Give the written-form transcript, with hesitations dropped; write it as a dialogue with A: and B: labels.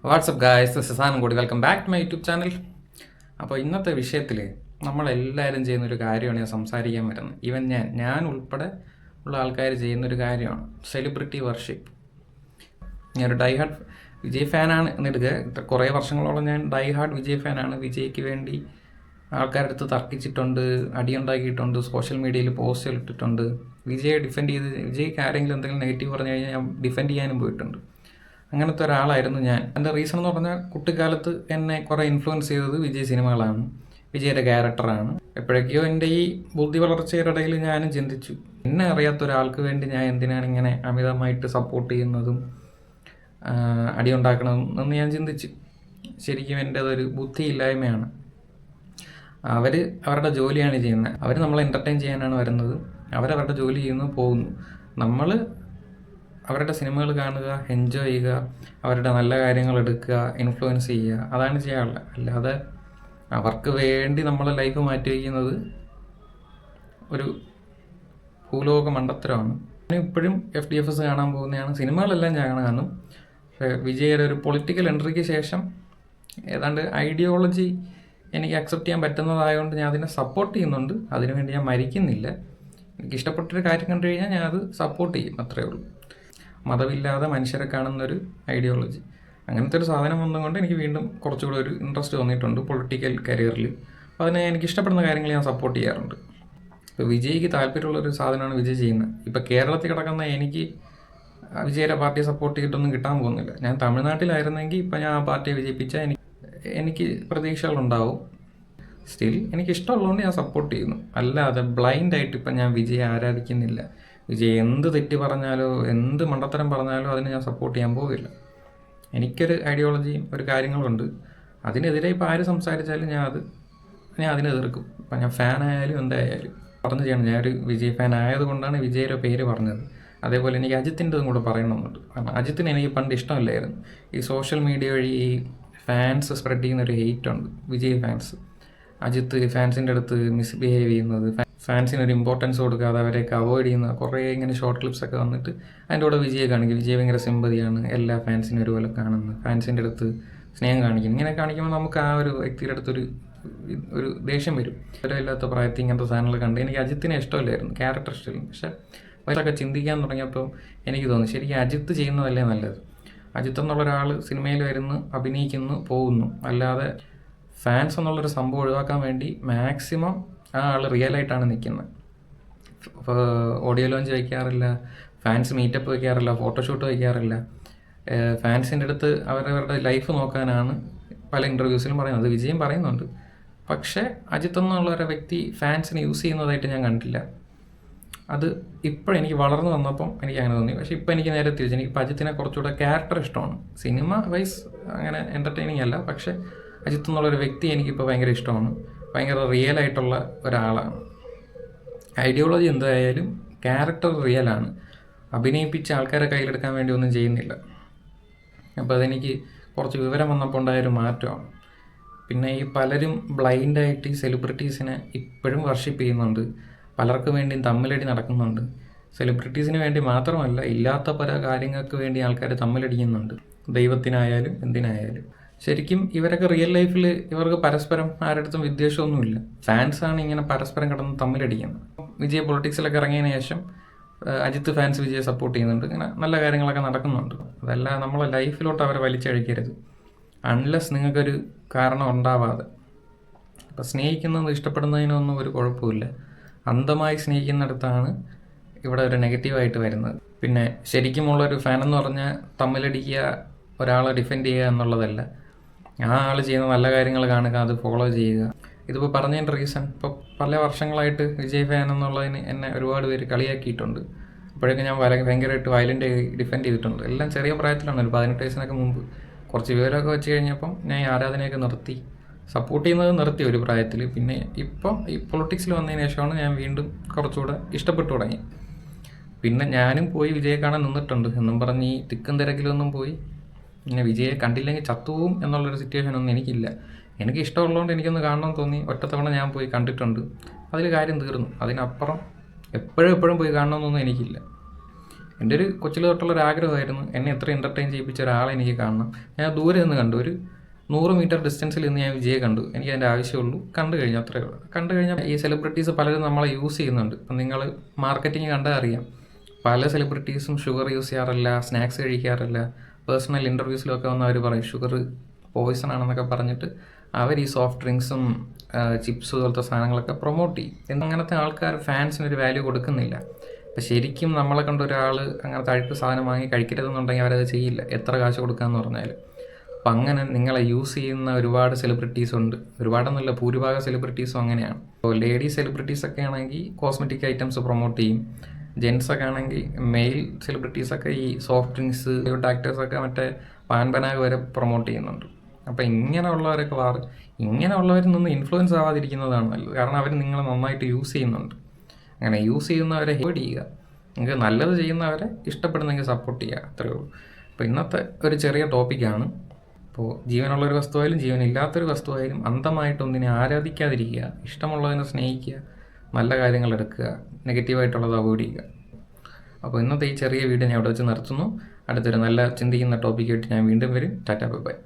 A: WhatsApp guys, this is Anand. Welcome back to my YouTube channel. അപ്പോൾ ഇന്നത്തെ വിഷയത്തിൽ നമ്മളെല്ലാവരും ചെയ്യുന്നൊരു കാര്യമാണ് ഞാൻ സംസാരിക്കാൻ വരുന്നത്. ഈവൻ ഞാൻ ഉൾപ്പെടെ ഉള്ള ആൾക്കാർ ചെയ്യുന്നൊരു കാര്യമാണ് സെലിബ്രിറ്റി വർഷിപ്പ്. ഞാനൊരു ഡൈ ഹാർഡ് വിജയ് ഫാനാണ് എന്നെടുക്കുക. കുറേ വർഷങ്ങളോളം ഞാൻ ഡൈ ഹാർഡ് വിജയ് ഫാനാണ്. വിജയ്ക്ക് വേണ്ടി ആൾക്കാരുടെ അടുത്ത് തർക്കിച്ചിട്ടുണ്ട്, അടിയുണ്ടാക്കിയിട്ടുണ്ട്, സോഷ്യൽ മീഡിയയിൽ പോസ്റ്റുകൾ ഇട്ടിട്ടുണ്ട്. വിജയെ ഡിഫെൻഡ് ചെയ്ത് വിജയ്ക്ക് ആരെങ്കിലും എന്തെങ്കിലും നെഗറ്റീവ് പറഞ്ഞു കഴിഞ്ഞാൽ ഞാൻ ഡിഫെൻഡ് ചെയ്യാനും പോയിട്ടുണ്ട്. അങ്ങനത്തെ ഒരാളായിരുന്നു ഞാൻ. എൻ്റെ റീസൺ എന്ന് പറഞ്ഞാൽ കുട്ടിക്കാലത്ത് എന്നെ കുറേ ഇൻഫ്ലുവൻസ് ചെയ്തത് വിജയ് സിനിമകളാണ്, വിജയുടെ ക്യാരക്ടറാണ്. എപ്പോഴൊക്കെയോ എൻ്റെ ഈ ബുദ്ധി വളർച്ചയുടെ ഇടയിൽ ഞാനും ചിന്തിച്ചു, എന്നെ അറിയാത്ത ഒരാൾക്ക് വേണ്ടി ഞാൻ എന്തിനാണ് ഇങ്ങനെ അമിതമായിട്ട് സപ്പോർട്ട് ചെയ്യുന്നതും അടിയുണ്ടാക്കണതും എന്ന് ഞാൻ ചിന്തിച്ചു. ശരിക്കും എൻ്റേതൊരു ബുദ്ധിയില്ലായ്മയാണ്. അവരുടെ ജോലിയാണ് ചെയ്യുന്നത്. അവർ നമ്മളെ എൻ്റർടൈൻ ചെയ്യാനാണ് വരുന്നത്. അവരവരുടെ ജോലി ചെയ്യുന്നു, പോകുന്നു. നമ്മൾ അവരുടെ സിനിമകൾ കാണുക, എൻജോയ് ചെയ്യുക, അവരുടെ നല്ല കാര്യങ്ങൾ എടുക്കുക, ഇൻഫ്ലുവൻസ് ചെയ്യുക, അതാണ് ചെയ്യാറുള്ളത്. അല്ലാതെ അവർക്ക് വേണ്ടി നമ്മളെ ലൈഫ് മാറ്റി വയ്ക്കുന്നത് ഒരു ഭൂലോക മണ്ടത്തരമാണ്. ഞാൻ ഇപ്പോഴും FDFS കാണാൻ പോകുന്നതാണ്. സിനിമകളെല്ലാം ഞാൻ കാണും. പക്ഷേ വിജയുടെ ഒരു പൊളിറ്റിക്കൽ എൻട്രിക്ക് ശേഷം ഏതാണ്ട് ഐഡിയോളജി എനിക്ക് അക്സെപ്റ്റ് ചെയ്യാൻ പറ്റുന്നതായതുകൊണ്ട് ഞാൻ അതിനെ സപ്പോർട്ട് ചെയ്യുന്നുണ്ട്. അതിനുവേണ്ടി ഞാൻ മരിക്കുന്നില്ല. എനിക്ക് ഇഷ്ടപ്പെട്ടൊരു കാര്യം കണ്ടു കഴിഞ്ഞാൽ ഞാൻ അത് സപ്പോർട്ട് ചെയ്യും, അത്രയേ ഉള്ളൂ. മതമില്ലാതെ മനുഷ്യരെ കാണുന്നൊരു ഐഡിയോളജി, അങ്ങനത്തെ ഒരു സാധനം വന്നുകൊണ്ട് എനിക്ക് വീണ്ടും കുറച്ചുകൂടി ഒരു ഇൻട്രസ്റ്റ് തോന്നിയിട്ടുണ്ട് പൊളിറ്റിക്കൽ കരിയറിൽ. അപ്പോൾ അതിനെ എനിക്ക് ഇഷ്ടപ്പെടുന്ന കാര്യങ്ങൾ ഞാൻ സപ്പോർട്ട് ചെയ്യാറുണ്ട്. ഇപ്പോൾ വിജയ്ക്ക് താല്പര്യമുള്ളൊരു സാധനമാണ് വിജയ് ചെയ്യുന്നത്. ഇപ്പോൾ കേരളത്തിൽ കിടക്കുന്ന എനിക്ക് വിജയുടെ പാർട്ടിയെ സപ്പോർട്ട് ചെയ്തിട്ടൊന്നും കിട്ടാൻ പോകുന്നില്ല. ഞാൻ തമിഴ്നാട്ടിലായിരുന്നെങ്കിൽ ഇപ്പം ഞാൻ ആ പാർട്ടിയെ വിജയിപ്പിച്ചാൽ എനിക്ക് പ്രതീക്ഷകളുണ്ടാവും. സ്റ്റിൽ എനിക്കിഷ്ടമുള്ളതുകൊണ്ട് ഞാൻ സപ്പോർട്ട് ചെയ്യുന്നു. അല്ലാതെ ബ്ലൈൻഡായിട്ട് ഇപ്പം ഞാൻ വിജയെ ആരാധിക്കുന്നില്ല. വിജയ് എന്ത് തെറ്റ് പറഞ്ഞാലോ എന്ത് മണ്ടത്തരം പറഞ്ഞാലോ അതിന് ഞാൻ സപ്പോർട്ട് ചെയ്യാൻ പോകില്ല. എനിക്കൊരു ഐഡിയോളജിയും ഒരു കാര്യങ്ങളുണ്ട്. അതിനെതിരെ ഇപ്പോൾ ആര് സംസാരിച്ചാലും ഞാൻ അതിനെ എതിർക്കും. ഇപ്പം ഞാൻ ഫാനായാലും എന്തായാലും പറഞ്ഞു ചെയ്യണം. ഞാനൊരു വിജയ് ഫാൻ ആയതുകൊണ്ടാണ് വിജയുടെ പേര് പറഞ്ഞത്. അതേപോലെ എനിക്ക് അജിത്തിൻ്റെതും കൂടെ പറയണമെന്നുണ്ട്. കാരണം അജിത്തിന് എനിക്ക് പണ്ട് ഇഷ്ടമില്ലായിരുന്നു. ഈ സോഷ്യൽ മീഡിയ വഴി ഈ ഫാൻസ് സ്പ്രെഡ് ചെയ്യുന്നൊരു ഹെയ്റ്റ് ഉണ്ട്, വിജയ് ഫാൻസ്. അജിത്ത് ഫാൻസിൻ്റെ അടുത്ത് മിസ്ബിഹേവ് ചെയ്യുന്നത്, ഫാൻസിനൊരു ഇമ്പോർട്ടൻസ് കൊടുക്കാതെ അവരെയൊക്കെ അവോയ്ഡ് ചെയ്യുന്ന കുറേ ഇങ്ങനെ ഷോർട്ട് ക്ലിപ്സൊക്കെ വന്നിട്ട് അതിൻ്റെ കൂടെ വിജയെ കാണിക്കും. വിജയ് ഭയങ്കര സിമ്പതിയാണ്, എല്ലാ ഫാൻസിനും ഒരുപോലെ കാണുന്നത്, ഫാൻസിൻ്റെ അടുത്ത് സ്നേഹം കാണിക്കും. ഇങ്ങനെ കാണിക്കുമ്പോൾ നമുക്ക് ആ ഒരു വ്യക്തിയുടെ അടുത്തൊരു ദേഷ്യം വരും. ഇല്ലാത്ത പ്രായത്തിൽ ഇങ്ങനത്തെ സാധനങ്ങൾ കണ്ട് എനിക്ക് അജിത്തിനെ ഇഷ്ടമില്ലായിരുന്നു, ക്യാരക്ടർ ഇഷ്ടമില്ല. പക്ഷേ വയസ്സൊക്കെ ചിന്തിക്കാൻ തുടങ്ങിയപ്പോൾ എനിക്ക് തോന്നി ശരിക്കും അജിത്ത് ചെയ്യുന്നതല്ലേ നല്ലത്. അജിത്ത് എന്നുള്ള ഒരാൾ സിനിമയിൽ വരുന്നു, അഭിനയിക്കുന്നു, പോകുന്നു. അല്ലാതെ ഫാൻസ് എന്നുള്ളൊരു സംഭവം ഒഴിവാക്കാൻ വേണ്ടി മാക്സിമം ആ ആൾ റിയലായിട്ടാണ് നിൽക്കുന്നത്. ഓഡിയോ ലോഞ്ച് വയ്ക്കാറില്ല, ഫാൻസ് മീറ്റപ്പ് വയ്ക്കാറില്ല, ഫോട്ടോഷൂട്ട് വയ്ക്കാറില്ല. ഫാൻസിൻ്റെ അടുത്ത് അവരവരുടെ ലൈഫ് നോക്കാനാണ് പല ഇൻ്റർവ്യൂസിലും പറയുന്നത്. അത് വിജയം പറയുന്നുണ്ട്. പക്ഷേ അജിത്ത് എന്നുള്ള ഒരു വ്യക്തി ഫാൻസിനെ യൂസ് ചെയ്യുന്നതായിട്ട് ഞാൻ കണ്ടില്ല. അത് ഇപ്പോഴെനിക്ക് വളർന്നു വന്നപ്പം എനിക്ക് അങ്ങനെ തോന്നി. പക്ഷേ ഇപ്പോൾ എനിക്ക് നേരെ തിരിച്ചു. എനിക്ക് അജിത്തിനെ കുറച്ചുകൂടെ ക്യാരക്ടർ ഇഷ്ടമാണ്. സിനിമ വൈസ് അങ്ങനെ എൻ്റർടൈനിങ് അല്ല. പക്ഷേ അജിത്ത് എന്നുള്ളൊരു വ്യക്തി എനിക്കിപ്പോൾ ഭയങ്കര ഇഷ്ടമാണ്. ഭയങ്കര റിയലായിട്ടുള്ള ഒരാളാണ്. ഐഡിയോളജി എന്തായാലും ക്യാരക്ടർ റിയലാണ്. അഭിനയിപ്പിച്ച ആൾക്കാരെ കയ്യിലെടുക്കാൻ വേണ്ടി ഒന്നും ചെയ്യുന്നില്ല. അപ്പോൾ അതെനിക്ക് കുറച്ച് വിവരം വന്നപ്പോൾ ഉണ്ടായൊരു മാറ്റമാണ്. പിന്നെ ഈ പലരും ബ്ലൈൻഡായിട്ട് ഈ സെലിബ്രിറ്റീസിനെ ഇപ്പോഴും വർഷിപ്പ് ചെയ്യുന്നുണ്ട്. പലർക്കും വേണ്ടിയും തമ്മിലടി നടക്കുന്നുണ്ട്. സെലിബ്രിറ്റീസിന് വേണ്ടി മാത്രമല്ല, ഇല്ലാത്ത പല കാര്യങ്ങൾക്ക് വേണ്ടി ആൾക്കാർ തമ്മിലടിക്കുന്നുണ്ട്, ദൈവത്തിനായാലും എന്തിനായാലും. ശരിക്കും ഇവരൊക്കെ റിയൽ ലൈഫിൽ ഇവർക്ക് പരസ്പരം ആരുടെടുത്തും വിദ്വേഷമൊന്നുമില്ല. ഫാൻസാണ് ഇങ്ങനെ പരസ്പരം കിടന്ന് തമ്മിലടിക്കുന്നത്. വിജയ് പൊളിറ്റിക്സിലൊക്കെ ഇറങ്ങിയതിന് ശേഷം അജിത്ത് ഫാൻസ് വിജയെ സപ്പോർട്ട് ചെയ്യുന്നുണ്ട്. ഇങ്ങനെ നല്ല കാര്യങ്ങളൊക്കെ നടക്കുന്നുണ്ട്. അതല്ല നമ്മളെ ലൈഫിലോട്ട് അവരെ വലിച്ചഴിക്കരുത്, അൺലെസ് നിങ്ങൾക്കൊരു കാരണം ഉണ്ടാവാതെ. ഇപ്പം സ്നേഹിക്കുന്നത് ഇഷ്ടപ്പെടുന്നതിനൊന്നും ഒരു കുഴപ്പമില്ല. അന്ധമായി സ്നേഹിക്കുന്നിടത്താണ് ഇവിടെ ഒരു നെഗറ്റീവായിട്ട് വരുന്നത്. പിന്നെ ശരിക്കുമുള്ളൊരു ഫാൻ എന്ന് പറഞ്ഞാൽ തമ്മിലടിക്കുക, ഒരാളെ ഡിഫെൻഡ് ചെയ്യുക എന്നുള്ളതല്ല. ആ ആൾ ചെയ്യുന്ന നല്ല കാര്യങ്ങൾ കാണുക, അത് ഫോളോ ചെയ്യുക. ഇതിപ്പോൾ പറഞ്ഞതിൻ്റെ റീസൺ, ഇപ്പോൾ പല വർഷങ്ങളായിട്ട് വിജയ് ഫാൻ എന്നുള്ളതിന് എന്നെ ഒരുപാട് പേര് കളിയാക്കിയിട്ടുണ്ട്. അപ്പോഴൊക്കെ ഞാൻ ഭയങ്കരമായിട്ട് വയലൻ്റ് ഡിഫെൻഡ് ചെയ്തിട്ടുണ്ട്. എല്ലാം ചെറിയ പ്രായത്തിലാണ്, ഒരു 18 വയസ്സിനൊക്കെ മുമ്പ്. കുറച്ച് വിവരമൊക്കെ വെച്ച് കഴിഞ്ഞപ്പം ഞാൻ ഈ ആരാധനയൊക്കെ നിർത്തി, സപ്പോർട്ട് ചെയ്യുന്നത് നിർത്തി ഒരു പ്രായത്തിൽ. പിന്നെ ഇപ്പം ഈ പൊളിറ്റിക്സിൽ വന്നതിന് ശേഷമാണ് ഞാൻ വീണ്ടും കുറച്ചുകൂടെ ഇഷ്ടപ്പെട്ടു തുടങ്ങി. പിന്നെ ഞാനും പോയി വിജയെ കാണാൻ നിന്നിട്ടുണ്ട് എന്നും പറഞ്ഞ് ഈ തിക്കും തിരക്കിലൊന്നും പോയി പിന്നെ വിജയെ കണ്ടില്ലെങ്കിൽ ചത്തുപോകും എന്നുള്ളൊരു സിറ്റുവേഷനൊന്നും എനിക്കില്ല. എനിക്ക് ഇഷ്ടമുള്ളതുകൊണ്ട് എനിക്കൊന്ന് കാണണമെന്ന് തോന്നി, ഒറ്റത്തവണ ഞാൻ പോയി കണ്ടിട്ടുണ്ട്. അതിൽ കാര്യം തീർന്നു. അതിനപ്പുറം എപ്പോഴും പോയി കാണണമെന്നൊന്നും എനിക്കില്ല. എൻ്റെ ഒരു കൊച്ചിൽ തൊട്ടുള്ളൊരു ആഗ്രഹമായിരുന്നു എന്നെ എത്ര എൻ്റർടൈൻ ചെയ്യിപ്പിച്ച ഒരാളെ എനിക്ക് കാണണം. ഞാൻ ദൂരെ നിന്ന് കണ്ടു, ഒരു 100 മീറ്റർ ഡിസ്റ്റൻസിൽ നിന്ന് ഞാൻ വിജയെ കണ്ടു. എനിക്ക് അതിൻ്റെ ആവശ്യമുള്ളൂ. കണ്ടു കഴിഞ്ഞു, അത്രയേ ഉള്ളൂ. കണ്ടു കഴിഞ്ഞാൽ ഈ സെലിബ്രിറ്റീസ് പലരും നമ്മളെ യൂസ് ചെയ്യുന്നുണ്ട്. ഇപ്പം നിങ്ങൾ മാർക്കറ്റിംഗ് കണ്ടാൽ അറിയാം, പല സെലിബ്രിറ്റീസും ഷുഗർ യൂസ് ചെയ്യാറില്ല, സ്നാക്സ് കഴിക്കാറില്ല. പേഴ്സണൽ ഇൻ്റർവ്യൂസിലൊക്കെ വന്ന് അവർ പറയും ഷുഗർ പോയിസൺ ആണെന്നൊക്കെ പറഞ്ഞിട്ട് അവർ ഈ സോഫ്റ്റ് ഡ്രിങ്ക്സും ചിപ്സ് പോലത്തെ സാധനങ്ങളൊക്കെ പ്രൊമോട്ട് ചെയ്യും. അങ്ങനത്തെ ആൾക്കാർ ഫാൻസിനൊരു വാല്യൂ കൊടുക്കുന്നില്ല. അപ്പം ശരിക്കും നമ്മളെ കണ്ട ഒരാൾ അങ്ങനത്തെ അഴുക്ക് സാധനം വാങ്ങി കഴിക്കരുതെന്നുണ്ടെങ്കിൽ അവരത് ചെയ്യില്ല, എത്ര കാശ് കൊടുക്കാമെന്ന് പറഞ്ഞാൽ. അപ്പം അങ്ങനെ നിങ്ങളെ യൂസ് ചെയ്യുന്ന ഒരുപാട് സെലിബ്രിറ്റീസ് ഉണ്ട്. ഒരുപാടെന്നല്ല, ഭൂരിഭാഗം സെലിബ്രിറ്റീസും അങ്ങനെയാണ്. ഇപ്പോൾ ലേഡി സെലിബ്രിറ്റീസൊക്കെ ആണെങ്കിൽ കോസ്മെറ്റിക് ഐറ്റംസ് പ്രൊമോട്ട് ചെയ്യും. ജെൻസൊക്കെ ആണെങ്കിൽ മെയിൽ സെലിബ്രിറ്റീസൊക്കെ ഈ സോഫ്റ്റ് ഡ്രിങ്ക്സ്, ആക്ടേഴ്സൊക്കെ മറ്റേ പാൻപനാഗ് വരെ പ്രൊമോട്ട് ചെയ്യുന്നുണ്ട്. അപ്പോൾ ഇങ്ങനെയുള്ളവരൊക്കെ ഇങ്ങനെയുള്ളവരിൽ നിന്ന് ഇൻഫ്ലുവൻസ് ആവാതിരിക്കുന്നതാണ് നല്ലത്. കാരണം അവർ നിങ്ങളെ നന്നായിട്ട് യൂസ് ചെയ്യുന്നുണ്ട്. അങ്ങനെ യൂസ് ചെയ്യുന്നവരെ ഹേർഡ് ചെയ്യുക. നിങ്ങൾക്ക് നല്ലത് ചെയ്യുന്നവരെ ഇഷ്ടപ്പെടുന്നെങ്കിൽ സപ്പോർട്ട് ചെയ്യുക, അത്രയേ ഉള്ളൂ. അപ്പോൾ ഇന്നത്തെ ഒരു ചെറിയ ടോപ്പിക്കാണ്. അപ്പോൾ ജീവനുള്ളൊരു വസ്തുവായാലും ജീവനില്ലാത്തൊരു വസ്തുവായാലും അന്ധമായിട്ടൊന്നിനെ ആരാധിക്കാതിരിക്കുക, ഇഷ്ടമുള്ളതിനെ സ്നേഹിക്കുക, നല്ല കാര്യങ്ങൾ എടുക്കുക, നെഗറ്റീവായിട്ടുള്ളത് അവോയ്ഡ് ചെയ്യുക. അപ്പോൾ ഇന്നത്തെ ഈ ചെറിയ വീഡിയോ ഞാൻ അവിടെ വെച്ച് നിർത്തുന്നു. അടുത്തൊരു നല്ല ചിന്തിക്കുന്ന ടോപ്പിക്കായിട്ട് ഞാൻ വീണ്ടും വരും. Tata bye bye.